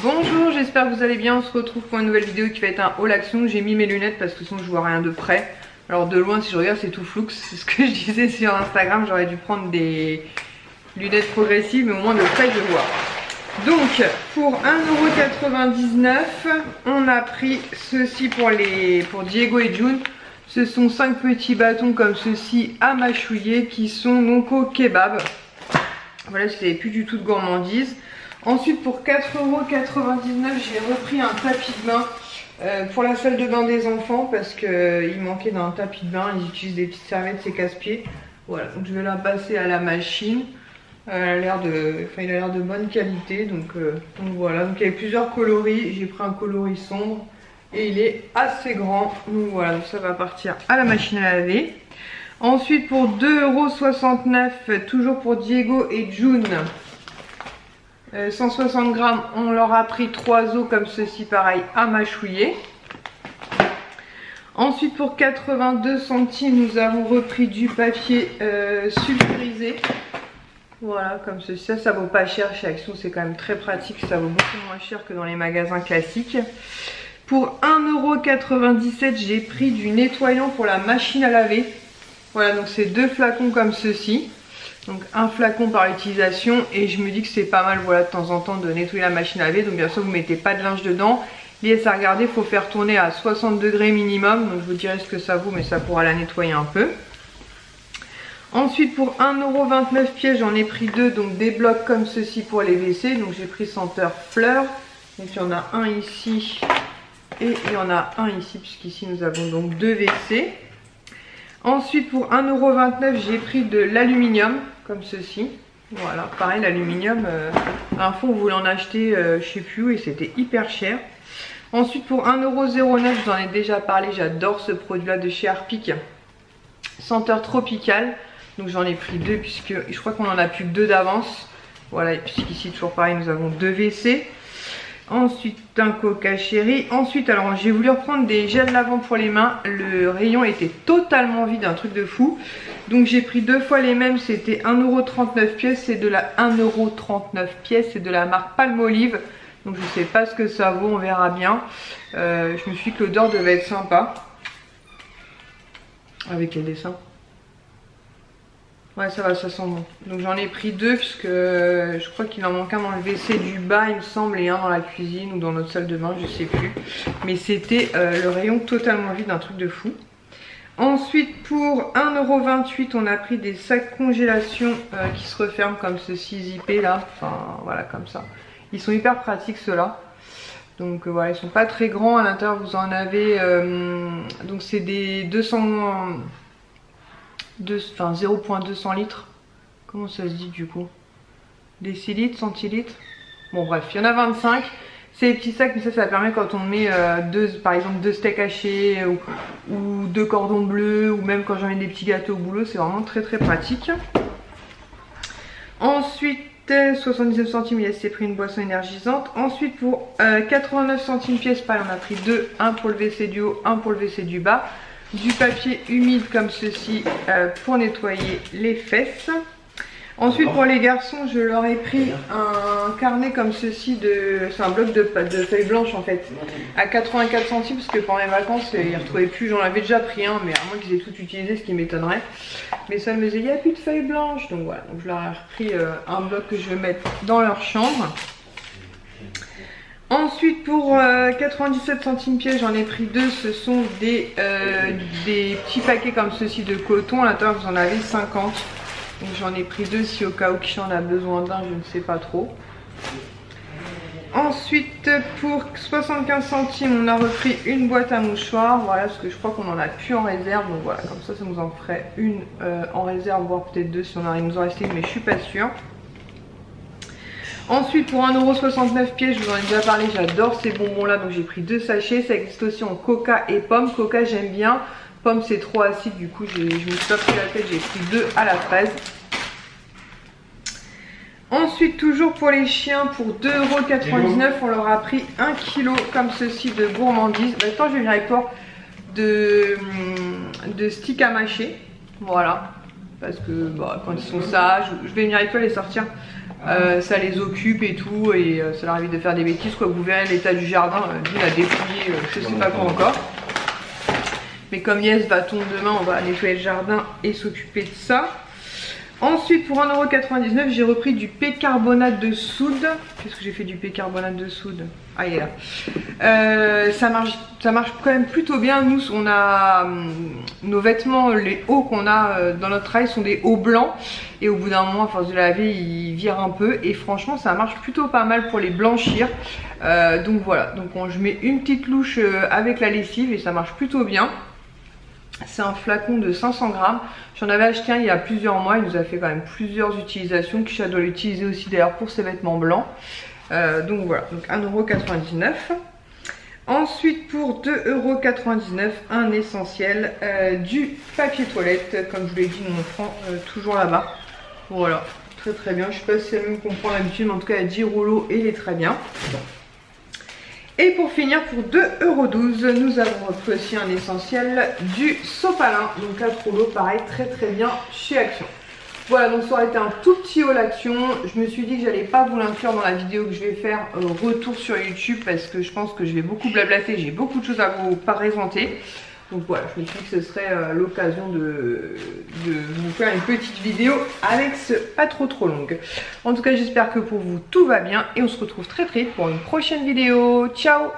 Bonjour, j'espère que vous allez bien. On se retrouve pour une nouvelle vidéo qui va être un haul action. J'ai mis mes lunettes parce que sinon je vois rien de près. Alors de loin, si je regarde, c'est tout flou. C'est ce que je disais sur Instagram. J'aurais dû prendre des lunettes progressives, mais au moins de près je vois. Donc pour 1,99 €, on a pris ceci pour Diego et June. Ce sont 5 petits bâtons comme ceci à mâchouiller qui sont donc au kebab. Voilà, si vous n'avez plus du tout de gourmandise. Ensuite pour 4,99 €, j'ai repris un tapis de bain pour la salle de bain des enfants parce qu'il manquait d'un tapis de bain. Ils utilisent des petites serviettes, c'est casse-pieds. Voilà, donc je vais la passer à la machine. Il a l'air de bonne qualité, donc voilà. Donc il y avait plusieurs coloris, j'ai pris un coloris sombre et il est assez grand. Donc voilà, donc ça va partir à la machine à laver. Ensuite pour 2,69 €, toujours pour Diego et June, 160 grammes, on leur a pris 3 os comme ceci, pareil, à mâchouiller. Ensuite pour 82 centimes, nous avons repris du papier sulfurisé. Voilà, comme ceci, ça vaut pas cher chez Action, c'est quand même très pratique, ça vaut beaucoup moins cher que dans les magasins classiques. Pour 1,97 €, j'ai pris du nettoyant pour la machine à laver. Voilà, donc c'est 2 flacons comme ceci. Donc un flacon par utilisation et je me dis que c'est pas mal, voilà, de temps en temps de nettoyer la machine à laver. Donc bien sûr vous mettez pas de linge dedans. Liesse à regarder, il faut faire tourner à 60 degrés minimum. Donc je vous dirai ce que ça vaut, mais ça pourra la nettoyer un peu. Ensuite pour 1,29 €, j'en ai pris 2, donc des blocs comme ceci pour les WC. Donc j'ai pris senteur fleur. Donc il y en a un ici et il y en a un ici, puisqu'ici nous avons donc 2 WC. Ensuite pour 1,29 €, j'ai pris de l'aluminium comme ceci. Voilà, pareil, l'aluminium, un fond vous voulez en acheter je sais plus où et c'était hyper cher. Ensuite pour 1,09 €, je vous en ai déjà parlé, j'adore ce produit là de chez Harpic, senteur tropicale. Donc j'en ai pris 2 puisque je crois qu'on en a plus que 2 d'avance. Voilà, et puisqu'ici toujours pareil, nous avons 2 WC. Ensuite un Coca Cherry. Ensuite alors j'ai voulu reprendre des gels lavants pour les mains. Le rayon était totalement vide, un truc de fou. Donc j'ai pris 2 fois les mêmes. C'était 1,39 €. C'est de la 1,39 €. C'est de la marque Palmolive. Donc je sais pas ce que ça vaut, on verra bien. Je me suis dit que l'odeur devait être sympa. Avec les dessins. Ouais, ça va, ça sent bon. Donc j'en ai pris 2 puisque je crois qu'il en manque un dans le WC du bas, il me semble, et un dans la cuisine ou dans notre salle de bain, je sais plus. Mais c'était le rayon totalement vide, un truc de fou. Ensuite pour 1,28 €, on a pris des sacs congélation qui se referment comme ceci, zippés là. Enfin voilà, comme ça. Ils sont hyper pratiques ceux-là. Donc voilà, ils sont pas très grands. À l'intérieur vous en avez, donc c'est des 0,200 litres. Comment ça se dit du coup? Décilitres, centilitres. Bon bref, il y en a 25. C'est des petits sacs, mais ça permet quand on met par exemple 2 steaks hachés ou 2 cordons bleus, ou même quand j'emmène des petits gâteaux au boulot, c'est vraiment très très pratique. Ensuite 79 centimes, il s'est pris une boisson énergisante. Ensuite pour 89 centimes pièce, pareil, on a pris 2, un pour le WC du haut, un pour le WC du bas. Du papier humide comme ceci pour nettoyer les fesses. Ensuite pour les garçons, je leur ai pris un carnet comme ceci, c'est un bloc de feuilles blanches en fait, à 84 centimes, parce que pendant les vacances ils ne retrouvaient plus. J'en avais déjà pris un, mais à moins qu'ils aient tout utilisé, ce qui m'étonnerait. Mais ça me disait il n'y a plus de feuilles blanches, donc voilà, donc je leur ai repris un bloc que je vais mettre dans leur chambre. Ensuite pour 97 centimes pièce, j'en ai pris 2, ce sont des petits paquets comme ceci de coton. À l'intérieur vous en avez 50. Donc j'en ai pris 2 si au cas où qui en a besoin d'un, je ne sais pas trop. Ensuite pour 75 centimes, on a repris une boîte à mouchoirs. Voilà, parce que je crois qu'on en a plus en réserve. Donc voilà, comme ça nous en ferait une en réserve, voire peut-être 2 si on arrive, nous en rester, mais je suis pas sûre. Ensuite pour 1,69 €, je vous en ai déjà parlé, j'adore ces bonbons là, donc j'ai pris 2 sachets. Ça existe aussi en coca et pomme. Coca j'aime bien, pomme c'est trop acide, du coup je me suis pas pris la tête, j'ai pris 2 à la fraise. Ensuite toujours pour les chiens, pour 2,99 €, on leur a pris 1 kg comme ceci de gourmandise. Maintenant je vais venir avec toi de sticks à mâcher, voilà. Parce que bah, quand ils sont sages, je vais venir avec toi les sortir ça les occupe et tout, et ça leur évite de faire des bêtises quoi. Vous verrez l'état du jardin, Dune a dépouillé je sais pas quoi encore. Mais comme Yes va tomber demain, on va nettoyer le jardin et s'occuper de ça. Ensuite, pour 1,99 €, j'ai repris du bicarbonate de soude. Qu'est-ce que j'ai fait du bicarbonate de soude? Ah, il est là. Ça marche quand même plutôt bien. Nous, on a nos vêtements, les hauts qu'on a dans notre travail sont des hauts blancs. Et au bout d'un moment, à force de laver, ils virent un peu. Et franchement, ça marche plutôt pas mal pour les blanchir. Donc voilà. Donc je mets une petite louche avec la lessive et ça marche plutôt bien. C'est un flacon de 500 grammes. J'en avais acheté un il y a plusieurs mois. Il nous a fait quand même plusieurs utilisations. Kisha doit l'utiliser aussi d'ailleurs pour ses vêtements blancs. Donc voilà, donc 1,99 €. Ensuite pour 2,99 €, un essentiel, du papier toilette. Comme je vous l'ai dit, nous on prend toujours là-bas. Voilà, très très bien. Je sais pas si c'est le même qu'on prend d'habitude, mais en tout cas il y a 10 rouleaux et il est très bien. Et pour finir, pour 2,12 €, nous avons repris aussi un essentiel du sopalin. Donc 4 rouleaux, pareil, très très bien chez Action. Voilà, donc ça aurait été un tout petit haul Action. Je me suis dit que j'allais pas vous l'inclure dans la vidéo que je vais faire retour sur YouTube parce que je pense que je vais beaucoup blablater, j'ai beaucoup de choses à vous présenter. Donc voilà, je me suis dit que ce serait l'occasion de vous faire une petite vidéo avec ce pas trop longue. En tout cas, j'espère que pour vous tout va bien et on se retrouve très vite pour une prochaine vidéo. Ciao!